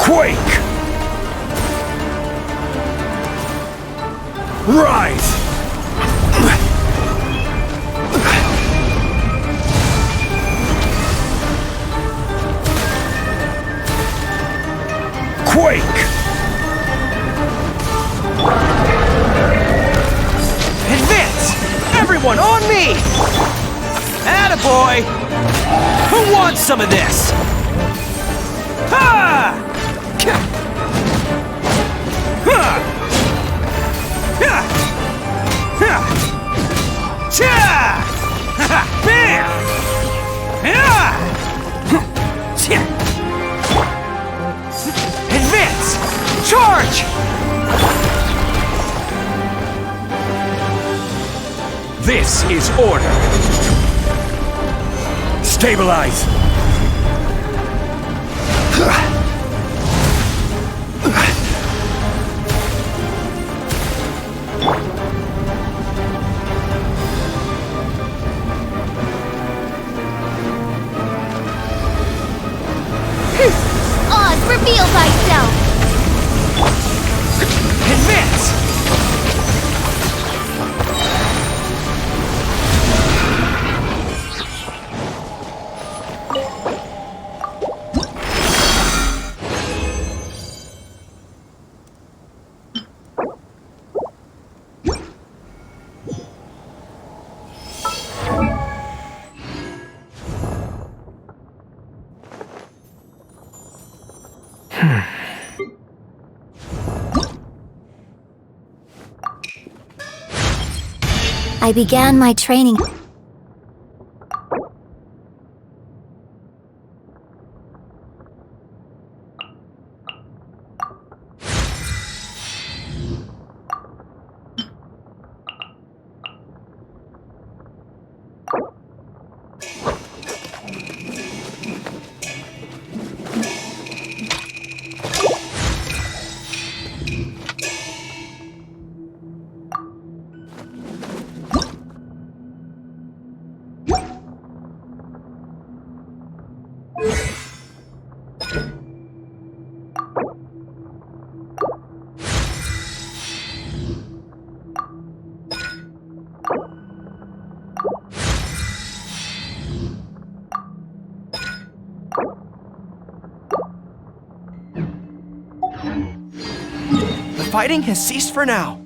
Quake! Rise! Quake! Advance! Everyone on me! Attaboy! Who wants some of this? Ha! Ha! Ha! Ha! Cha! Bam! Ha! Advance! Charge! This is order. Stabilize. Oz, reveal thyself! Advance! I began my training. The fighting has ceased for now.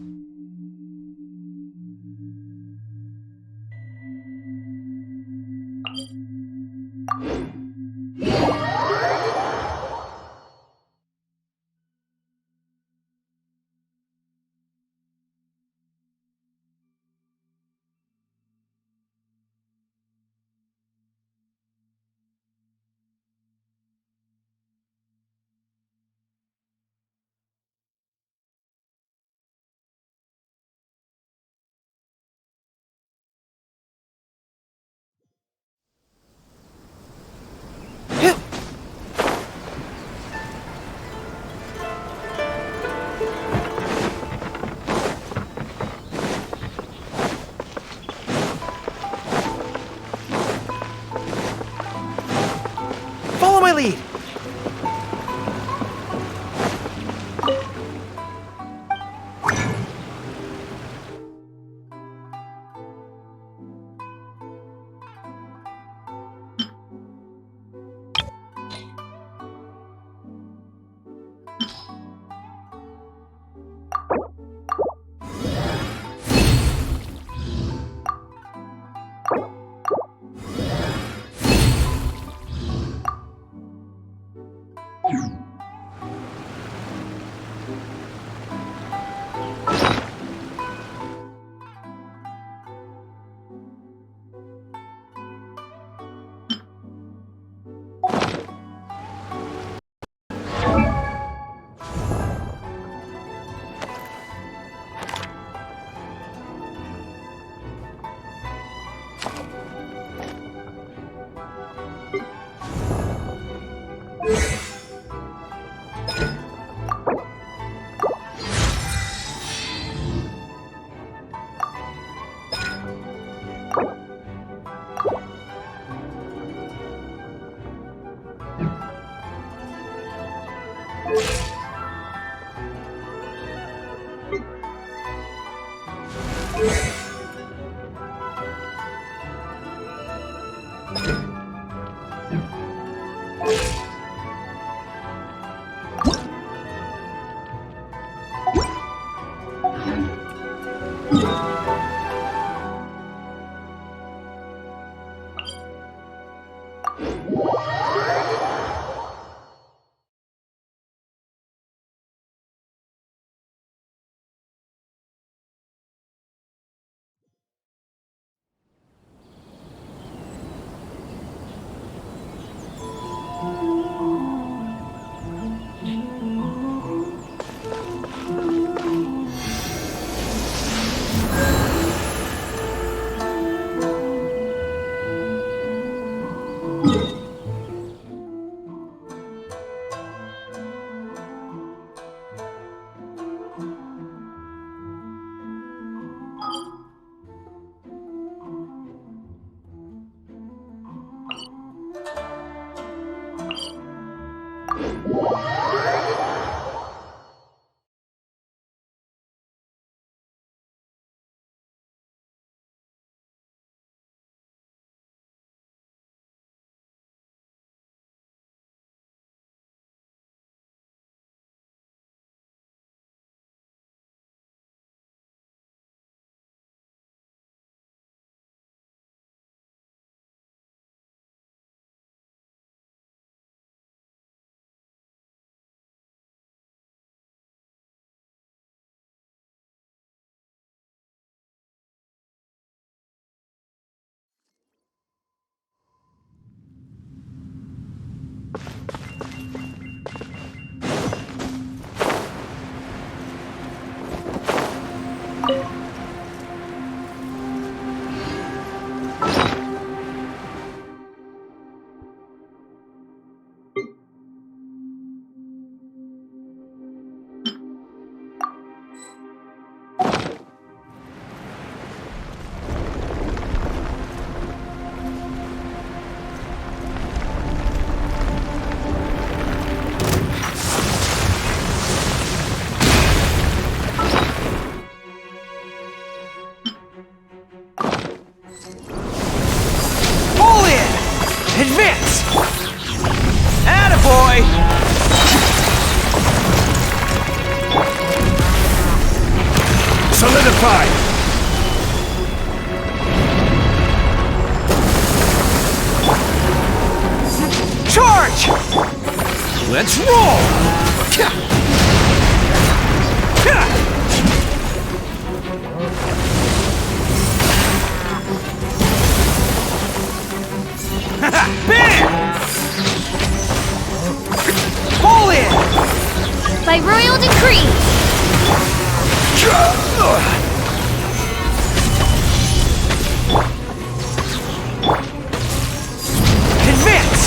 Advance! Attaboy! Solidify! Charge! Let's roll! Bam! Fall in! By royal decree! Advance!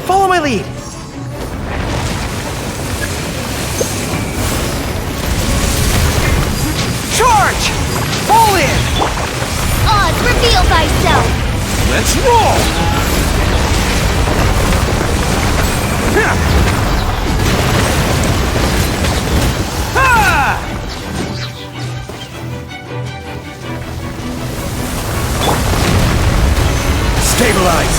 Follow my lead! Charge! Fall in! Oz, reveal thyself! Let's roll! Ha! Stabilize!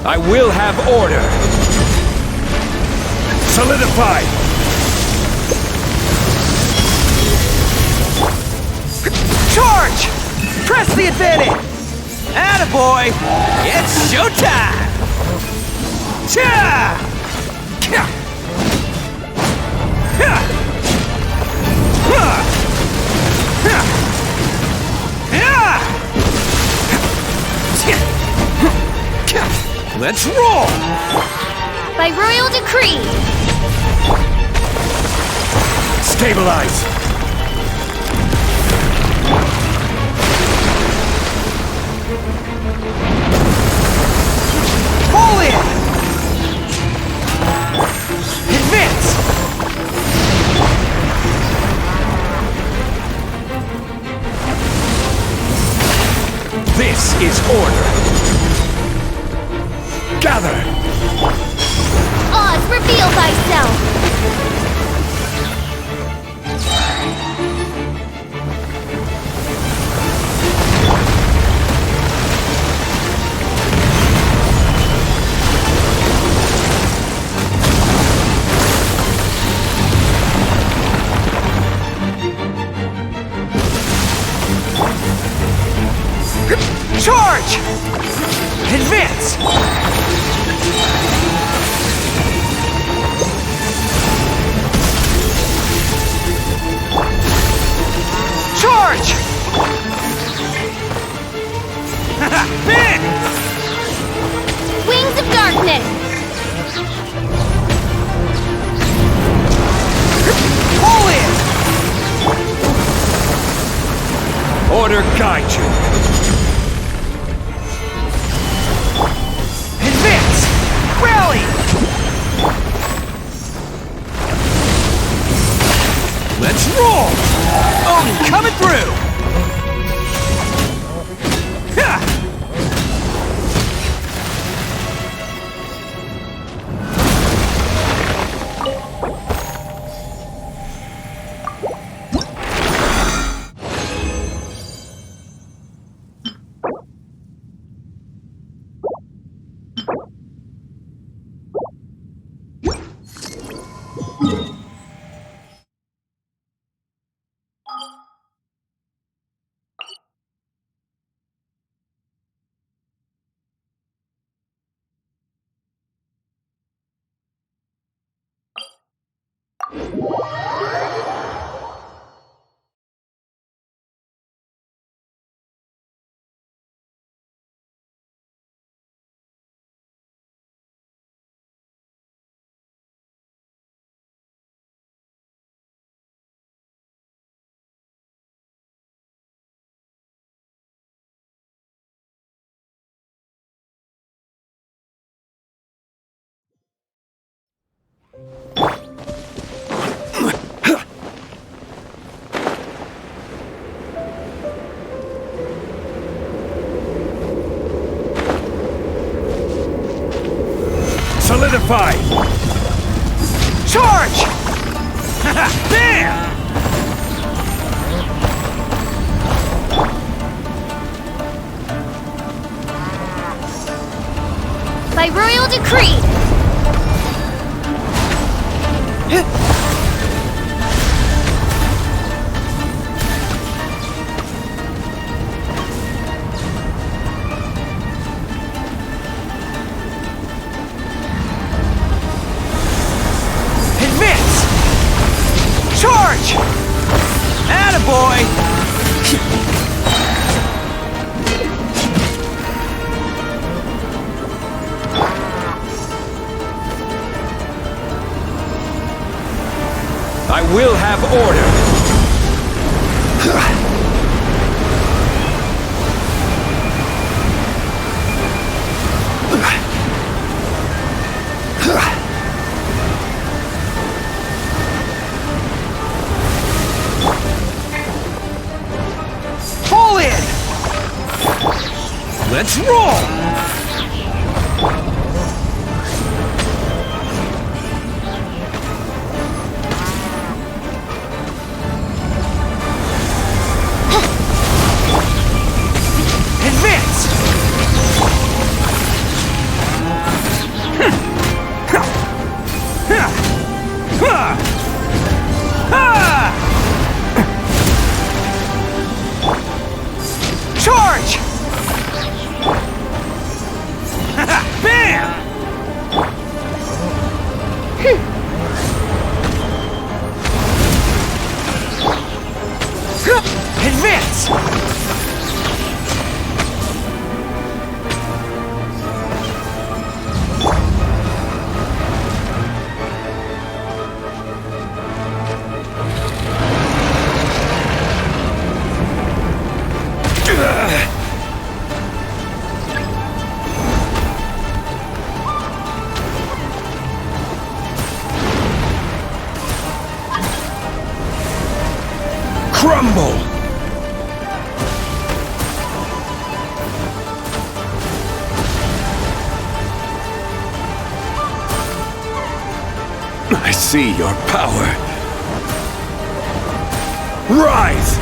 I will have order! Solidify! Charge! Press the advantage! Attaboy! It's showtime! Cha! Kya! Ha! Ha! Ha! Yeah! Let's roll! By royal decree! Stabilize! Pull in! Advance! This is order! Gather! Oz, reveal thyself! Charge! Advance! Charge! Big! Wings of darkness! Pull in! Order guide you! Advance! Rally! Let's roll! Odin coming through! Ha! Solidify! Charge! Bam! By royal decree! Advance! Charge! Attaboy! I will have order! Pull in! Let's roll! Advance! Charge! Big! see your power. Rise!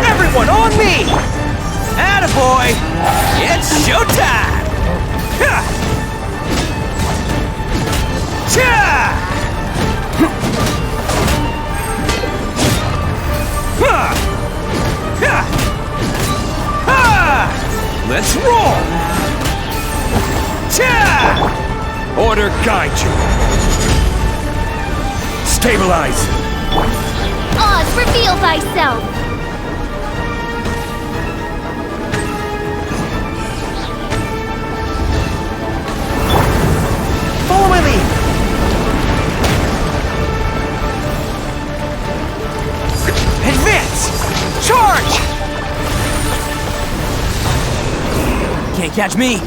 Everyone on me! Attaboy! It's showtime! Ha! Cha! Ha! Ha! Ha! Let's roll! Cha! Order guide you. Stabilize. Oz, reveal thyself. Follow my lead! Advance! Charge! Can't catch me!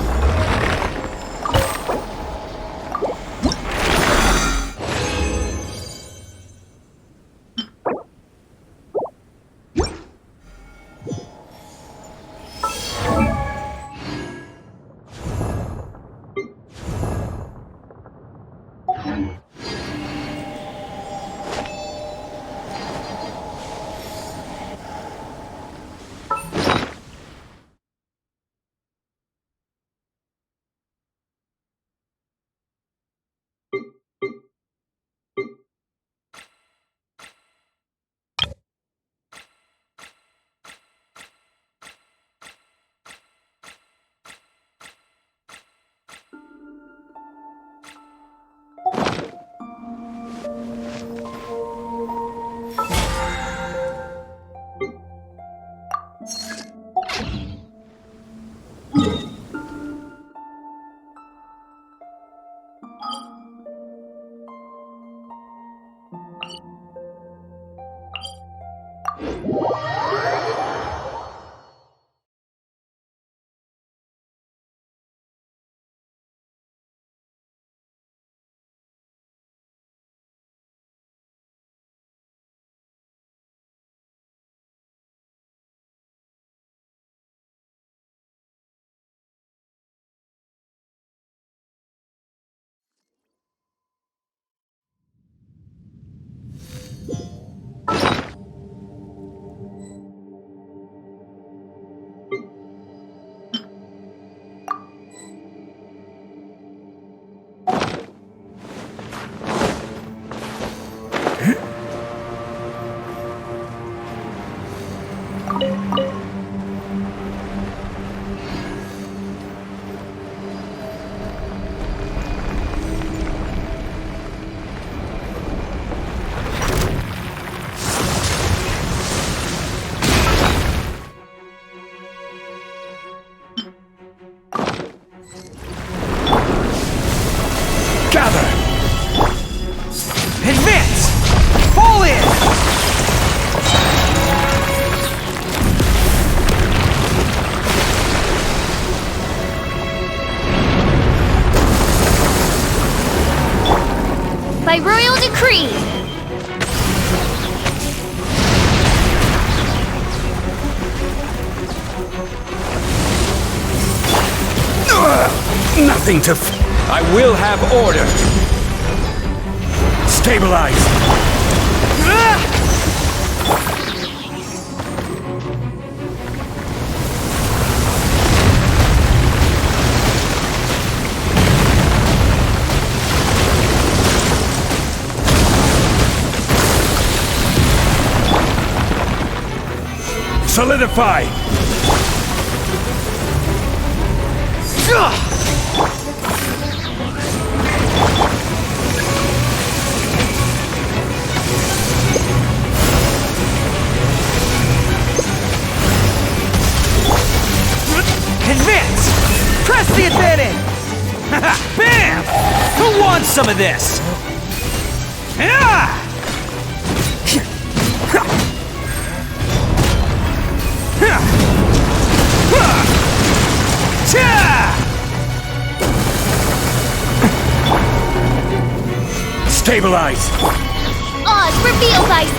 Advance! Fall in! By royal decree. Nothing to I will have order. Stabilize. Solidify. some of this! Yeah! Stabilize! Oz, reveal thyself!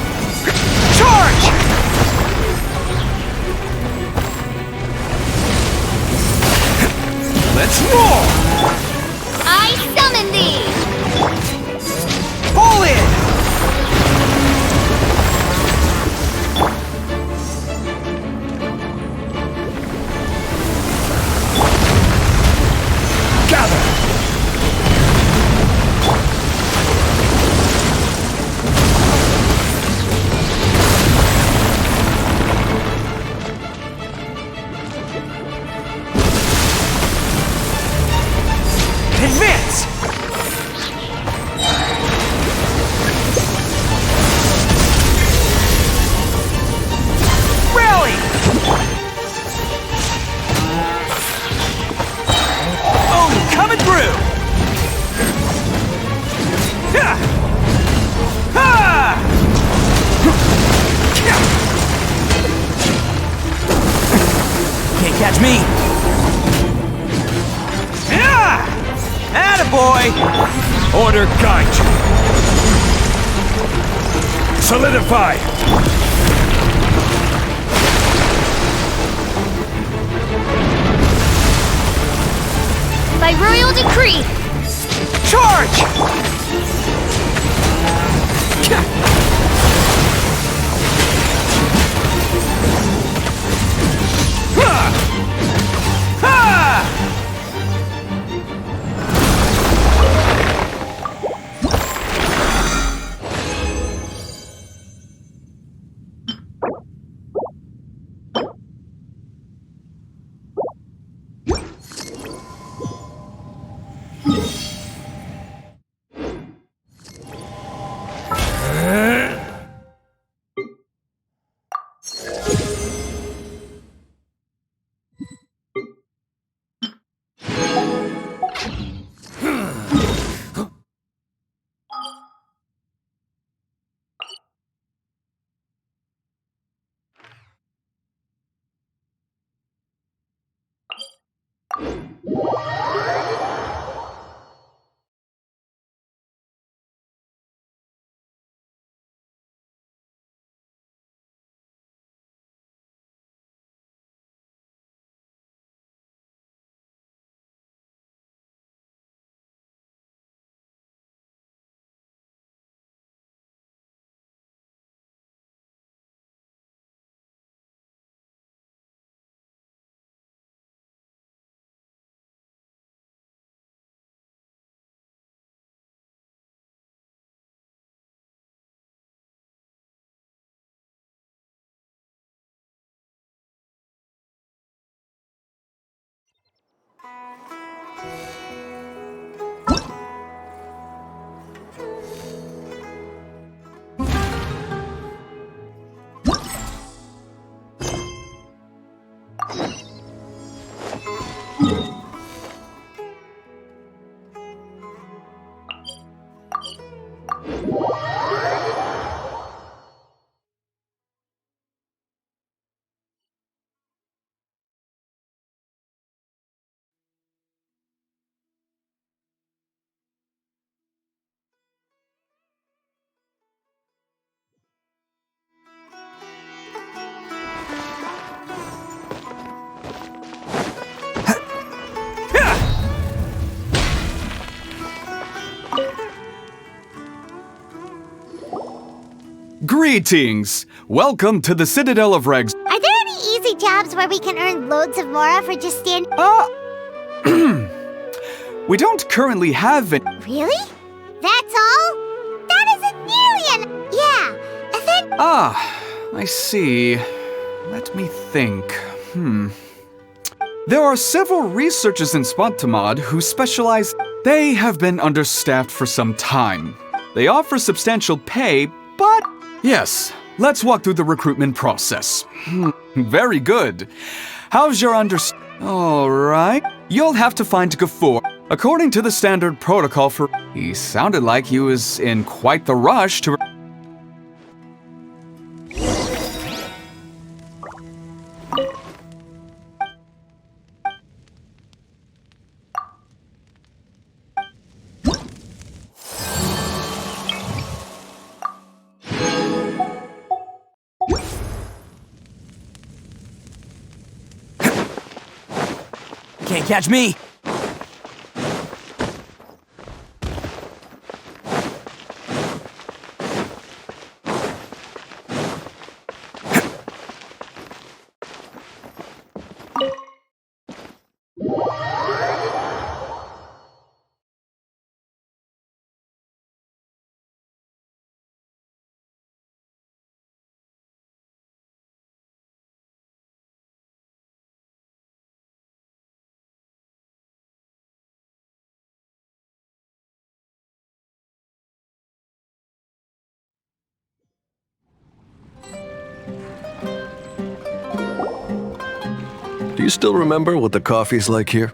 Charge! Let's roll! I summon thee! Pull in! Gather! Advance! Rally! Oh, coming through! Ha! Ha! Can't catch me! Yeah! Attaboy! Order guide you! Solidify! By royal decree! Charge! Ha! Ha! Greetings! Welcome to the Citadel of Regs. Are there any easy jobs where we can earn loads of Mora for just standing? We don't currently have it. Really? That's all? That isn't nearly an... Yeah, and then... I see. Let me think. There are several researchers in Spontamod who specialize... They have been understaffed for some time. They offer substantial pay, but... Yes, let's walk through the recruitment process. Very good. How's your All right. You'll have to find Gafoor. According to the standard protocol for... He sounded like he was in quite the rush to... Can't catch me! Do you still remember what the coffee's like here?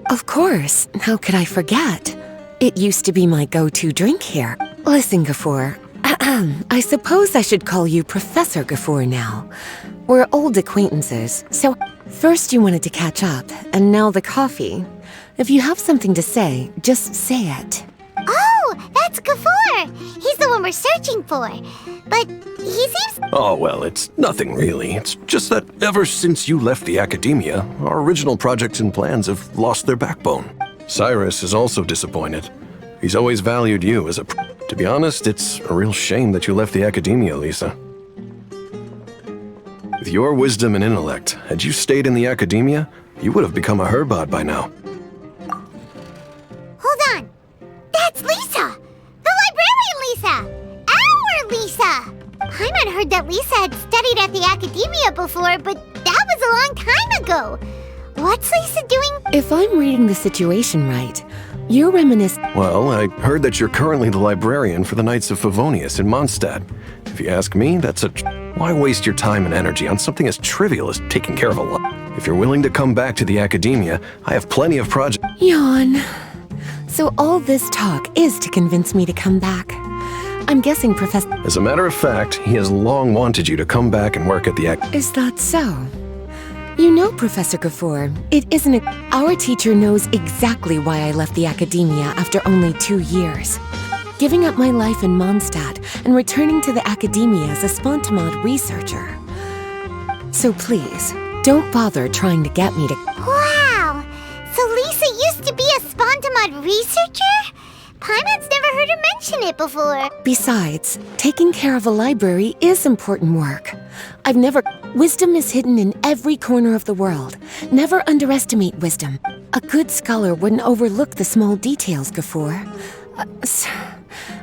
Of course. How could I forget? It used to be my go-to drink here. Listen, Gafoor. I suppose I should call you Professor Gafoor now. We're old acquaintances, so first you wanted to catch up, and now the coffee. If you have something to say, just say it. Oh, that's Gafoor! He's the one we're searching for. But he seems... Oh, well, it's nothing really. It's just that ever since you left the academia, our original projects and plans have lost their backbone. Cyrus is also disappointed. He's always valued you as a... To be honest, it's a real shame that you left the academia, Lisa. With your wisdom and intellect, had you stayed in the academia, you would have become a herbot by now. Hold on. That's Lisa! The librarian Lisa! Our Lisa! Paimon heard that Lisa had studied at the academia before, but that was a long time ago. What's Lisa doing? If I'm reading the situation right, you're reminiscing... Well, I heard that you're currently the librarian for the Knights of Favonius in Mondstadt. If you ask me, that's a... Why waste your time and energy on something as trivial as taking care of a lot? If you're willing to come back to the academia, I have plenty of projects... Yawn. So all this talk is to convince me to come back. I'm guessing Professor... As a matter of fact, he has long wanted you to come back and work at the Is that so? You know, Professor Gafoor, it isn't a... Our teacher knows exactly why I left the academia after only 2 years. Giving up my life in Mondstadt and returning to the academia as a Spontamod researcher. So please, don't bother trying to get me to... Wow! So Lisa used to be a Spontamod researcher? Paimon's never heard her mention it before. Besides, taking care of a library is important work. I've never... Wisdom is hidden in every corner of the world. Never underestimate wisdom. A good scholar wouldn't overlook the small details, Gafoor.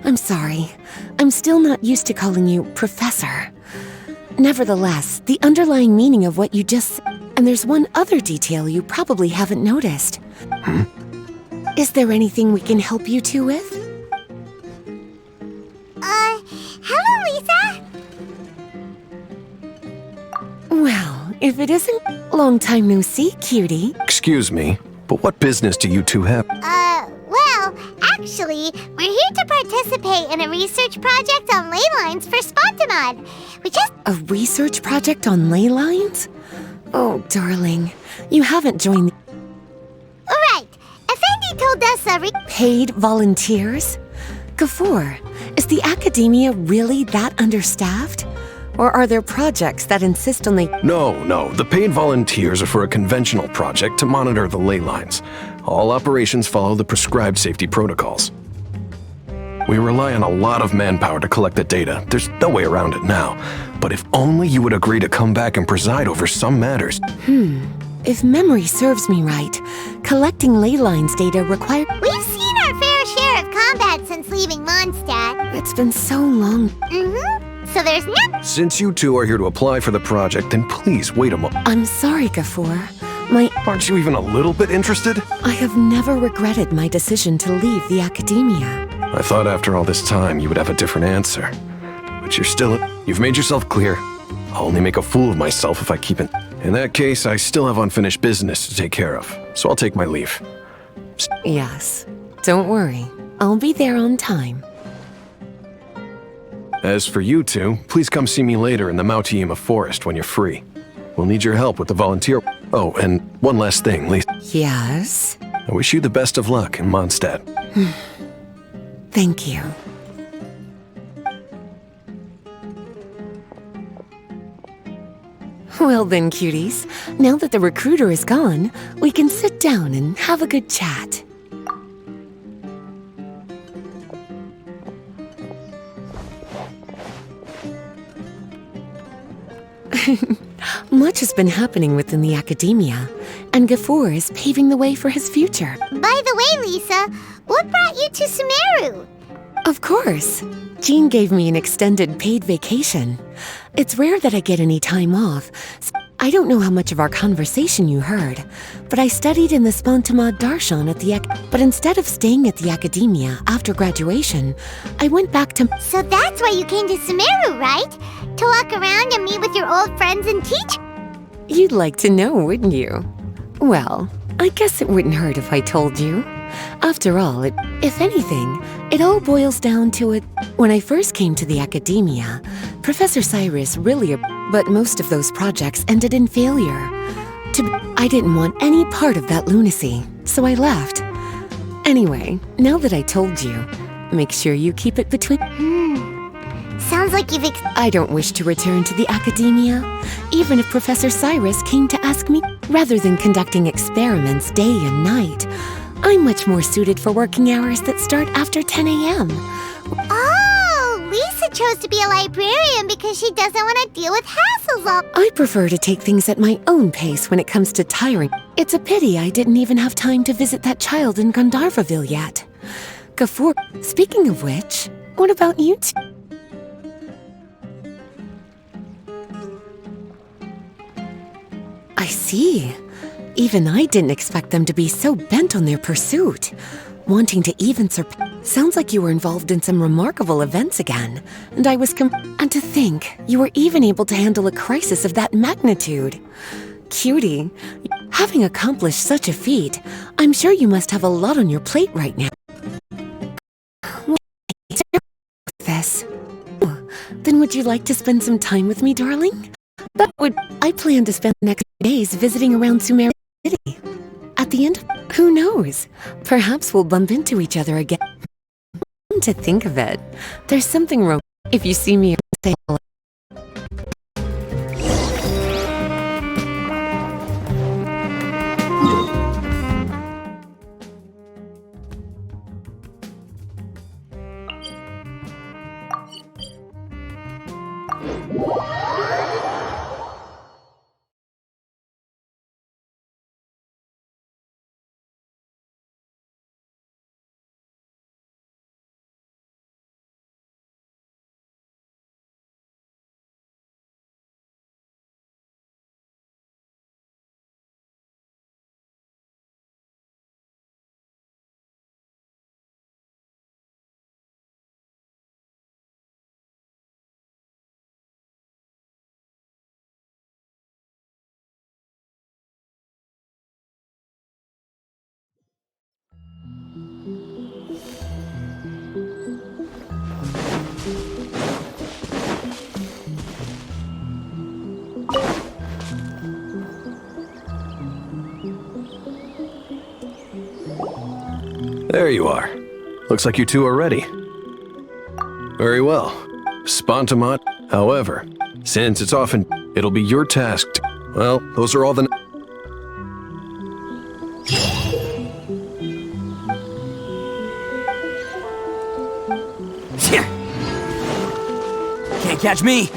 I'm sorry. I'm still not used to calling you Professor. Nevertheless, the underlying meaning of what you just... And there's one other detail you probably haven't noticed. Is there anything we can help you two with? Hello, Lisa? Well, if it isn't... Long time no see, cutie. Excuse me, but what business do you two have? Well, actually, we're here to participate in a research project on ley lines for Spontamod. We just... A research project on ley lines? Oh, darling, you haven't joined the... Right. Effendi told us Paid volunteers? Gafoor, is the academia really that understaffed? Or are there projects that insist on the... No, the paid volunteers are for a conventional project to monitor the ley lines. All operations follow the prescribed safety protocols. We rely on a lot of manpower to collect the data. There's no way around it now. But if only you would agree to come back and preside over some matters. If memory serves me right, collecting ley lines data require... We've seen our fair share of combat since leaving Mondstadt. It's been so long. So there's no... Since you two are here to apply for the project, then please wait a moment. I'm sorry, Gafoor. Aren't you even a little bit interested? I have never regretted my decision to leave the academia. I thought after all this time you would have a different answer. But you've made yourself clear. I'll only make a fool of myself if I keep it. In that case, I still have unfinished business to take care of, so I'll take my leave. Yes. Don't worry. I'll be there on time. As for you two, please come see me later in the Mautiima Forest when you're free. We'll need your help with the volunteer. Oh, and one last thing, Lisa. Yes? I wish you the best of luck in Mondstadt. Thank you. Well then, cuties. Now that the recruiter is gone, we can sit down and have a good chat. Much has been happening within the academia, and Gafoor is paving the way for his future. By the way, Lisa, what brought you to Sumeru? Of course. Jean gave me an extended paid vacation. It's rare that I get any time off. I don't know how much of our conversation you heard, but I studied in the Spantamad Darshan at the but instead of staying at the academia after graduation, I went back to... So that's why you came to Sumeru, right? To walk around and meet with your old friends and teach? You'd like to know, wouldn't you? Well, I guess it wouldn't hurt if I told you. After all, if anything, it all boils down to it. When I first came to the academia, Professor Cyrus really... But most of those projects ended in failure. I didn't want any part of that lunacy, so I left. Anyway, now that I told you, make sure you keep it between... Sounds like you've I don't wish to return to the academia, even if Professor Cyrus came to ask me. Rather than conducting experiments day and night, I'm much more suited for working hours that start after 10 a.m. Oh, Lisa chose to be a librarian because she doesn't want to deal with hassles all... I prefer to take things at my own pace when it comes to tiring. It's a pity I didn't even have time to visit that child in Gandharvaville yet. Gafoor, speaking of which, what about you two? I see. Even I didn't expect them to be so bent on their pursuit. Wanting to even Sounds like you were involved in some remarkable events again. And I was And to think, you were even able to handle a crisis of that magnitude. Cutie, having accomplished such a feat, I'm sure you must have a lot on your plate right now. This. Then would you like to spend some time with me, darling? That would... I plan to spend the next days visiting around Sumeru City. At the end, who knows? Perhaps we'll bump into each other again. To think of it, there's something wrong if you see me say hello. There you are. Looks like you two are ready. Very well. Spontamot, however, since it's often, it'll be your task to... Well, those are all the... Can't catch me!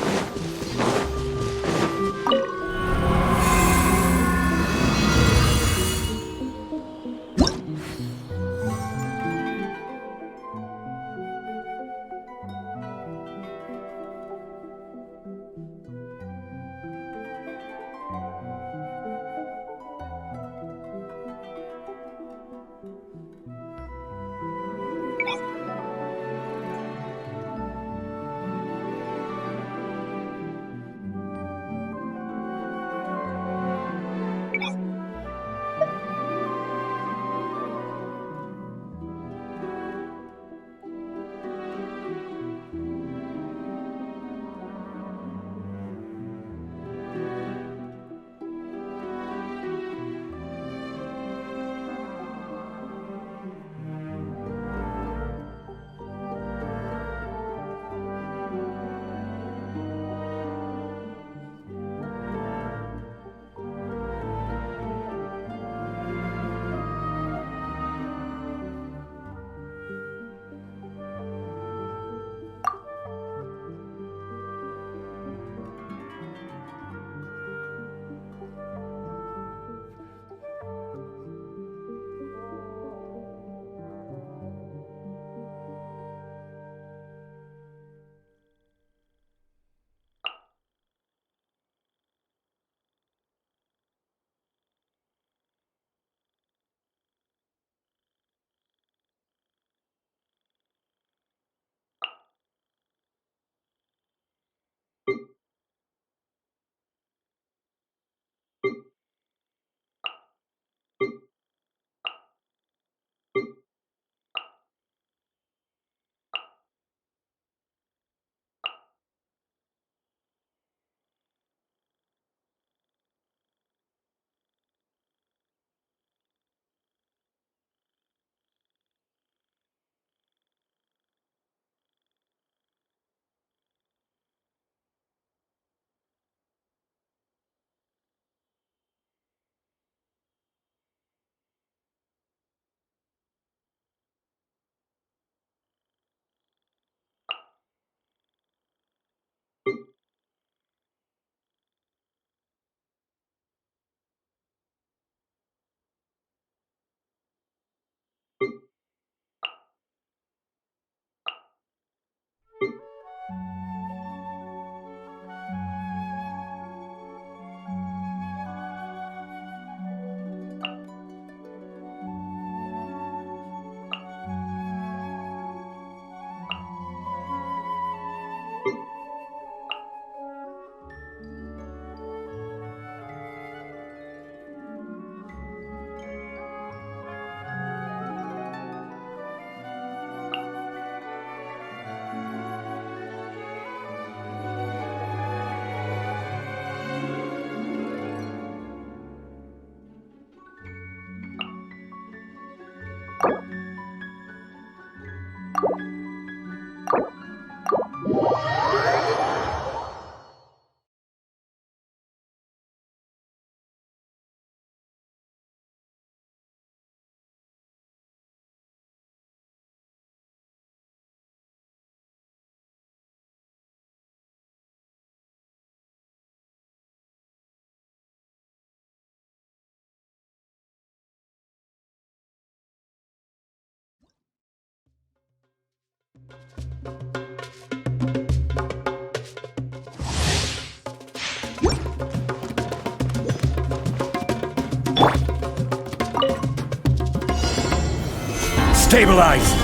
Stabilize!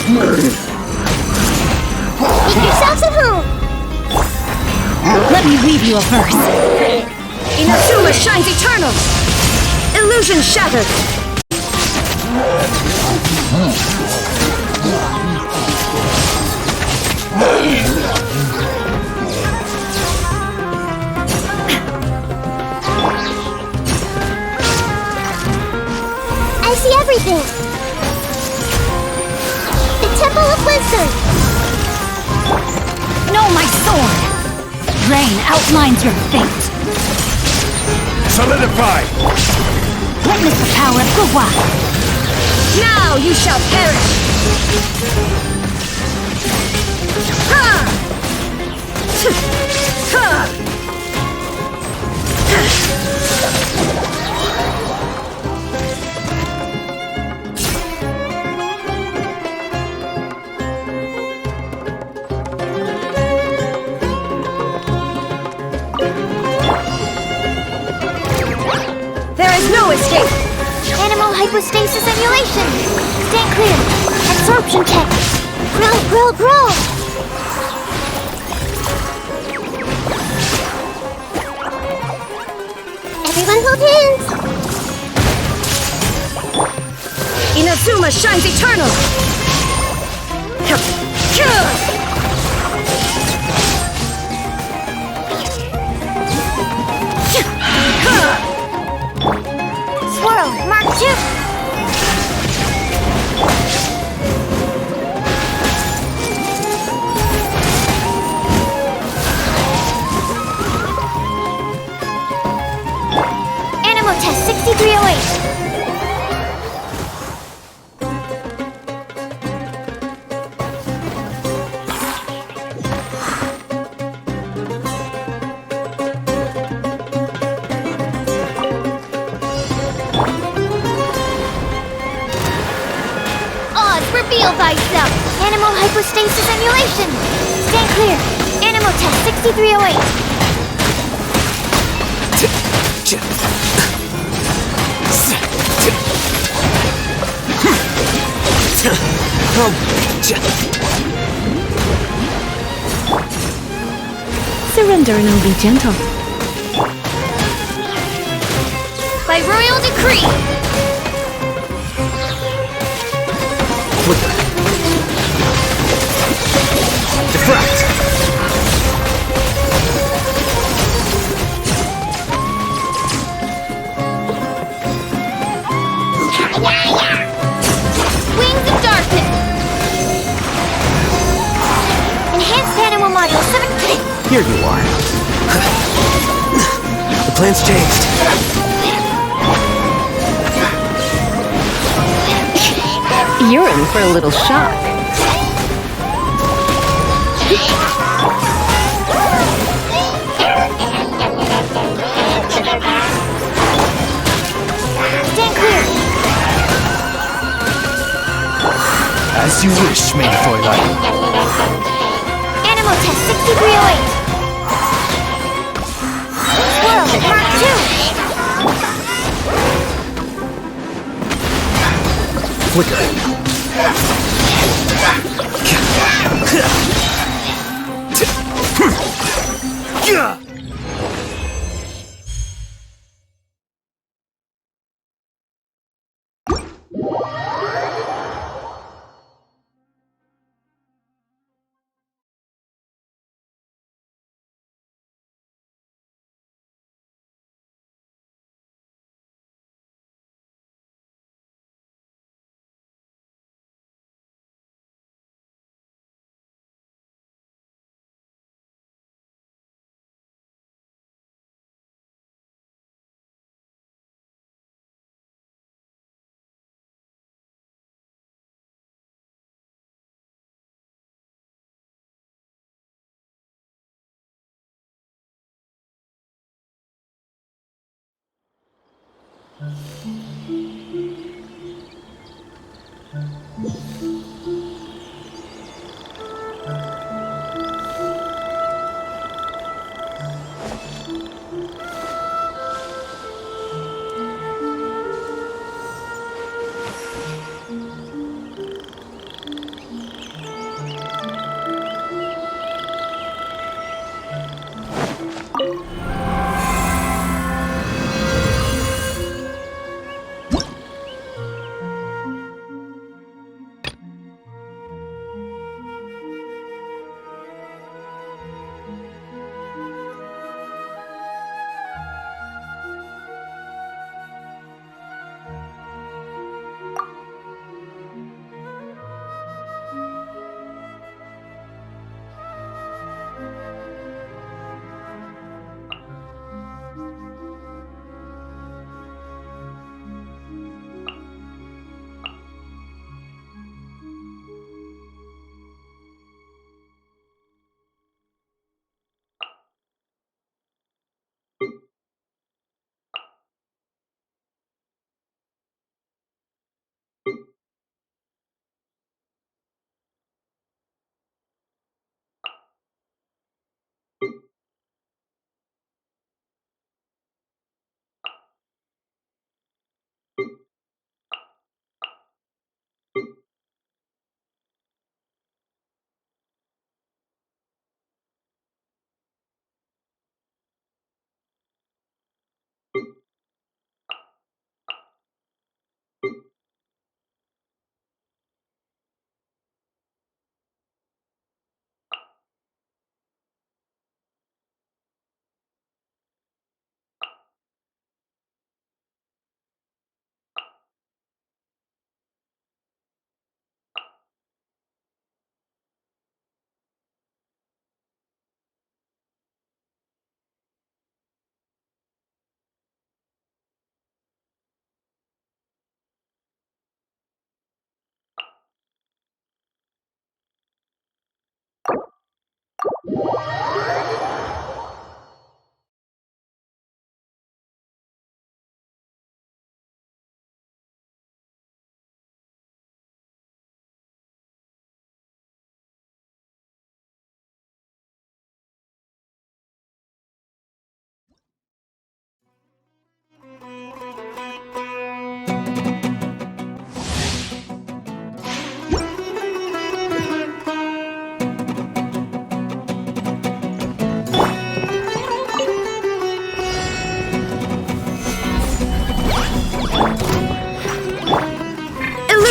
Make yourselves at home! Let me read you a verse. Inazuma shines eternal! Illusion shattered! I see everything! The Temple of Wisdom! No, my sword! Rain outlines your fate. Solidify! Witness the power of Gua. Now you shall perish! Ha! Ha! There is no escape! Animal hypostasis emulation! Stand clear! Absorption check! Grow, grow, grow! Everyone hold hands! Inazuma shines eternal! Swirl, Mark 2! Animal test 6308! Reveal thyself! Animal hypostasis emulation! Stand clear! Animal test 6308! Surrender and I'll be gentle. By royal decree! Diffract! Wings of darkness! Enhanced animal module 7K! Here you are. The plan's changed. You're in for a little shock. Stand clear! As you wish, main Toilet. Animal test 6308! Swirl, Mark 2! Flicker. Yeah!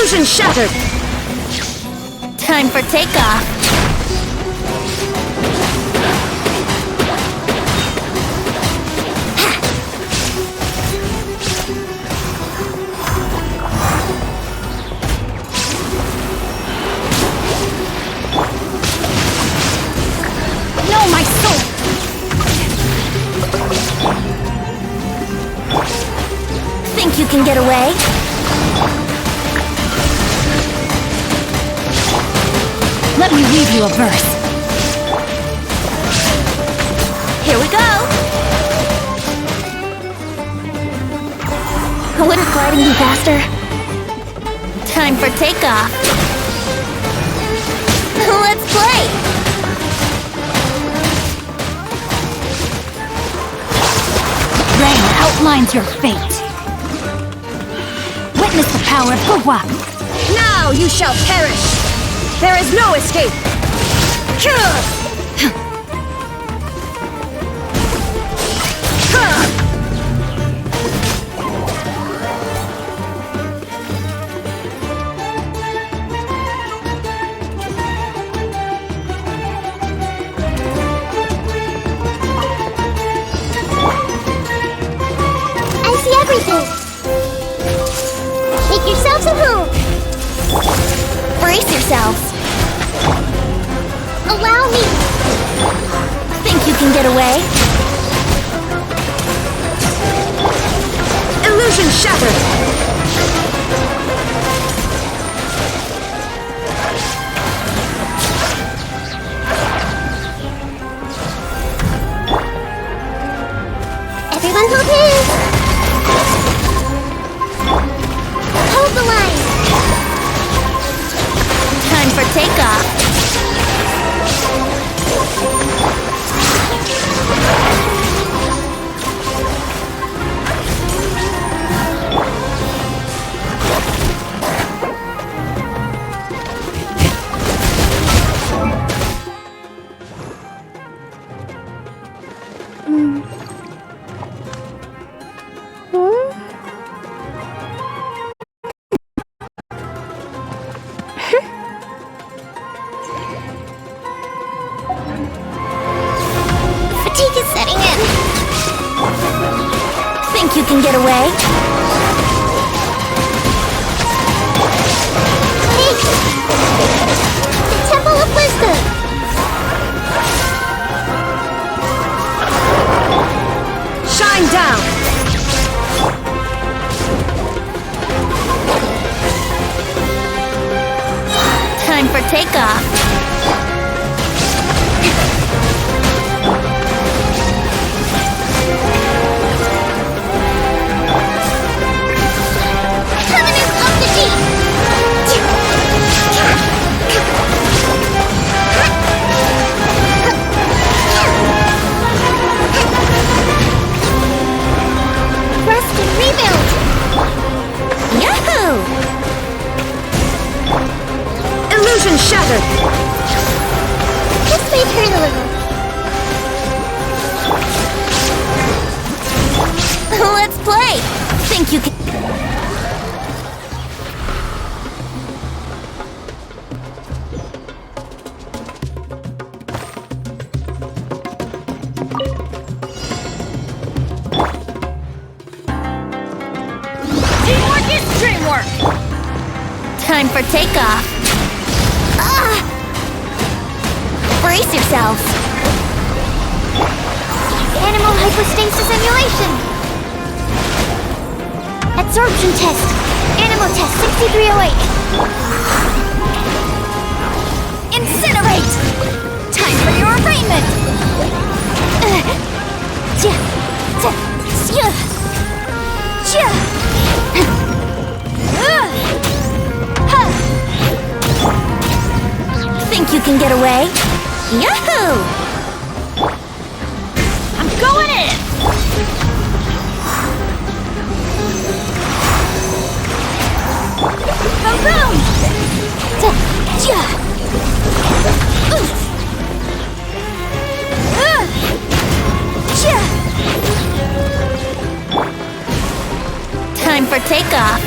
Illusion shattered! Time for takeoff. No, my soul! Think you can get away? Let me read you a verse. Here we go! Wouldn't gliding be faster? Time for takeoff. Let's play! Rain outlines your fate. Witness the power of Gwa. Now you shall perish! There is no escape! I see everything. Make yourselves at home. Brace yourselves. Allow me. Think you can get away? Illusion shattered! Everyone hold hands. Hold the line. Time for takeoff. Fatigue is setting in. Think you can get away? Hey! The Temple of Wisdom. Shine down! Time for takeoff. Covenant of the Deep. Rest and rebuild. Yahoo! Illusion shattered! This may hurt a little. Let's play! Think you can... Teamwork is dreamwork! Time for takeoff. Brace yourself. Animal hypostasis simulation. Absorption test. Animal test 6308. Incinerate! Time for your arraignment! Think you can get away? Yahoo! I'm going in! Boom! Time for takeoff.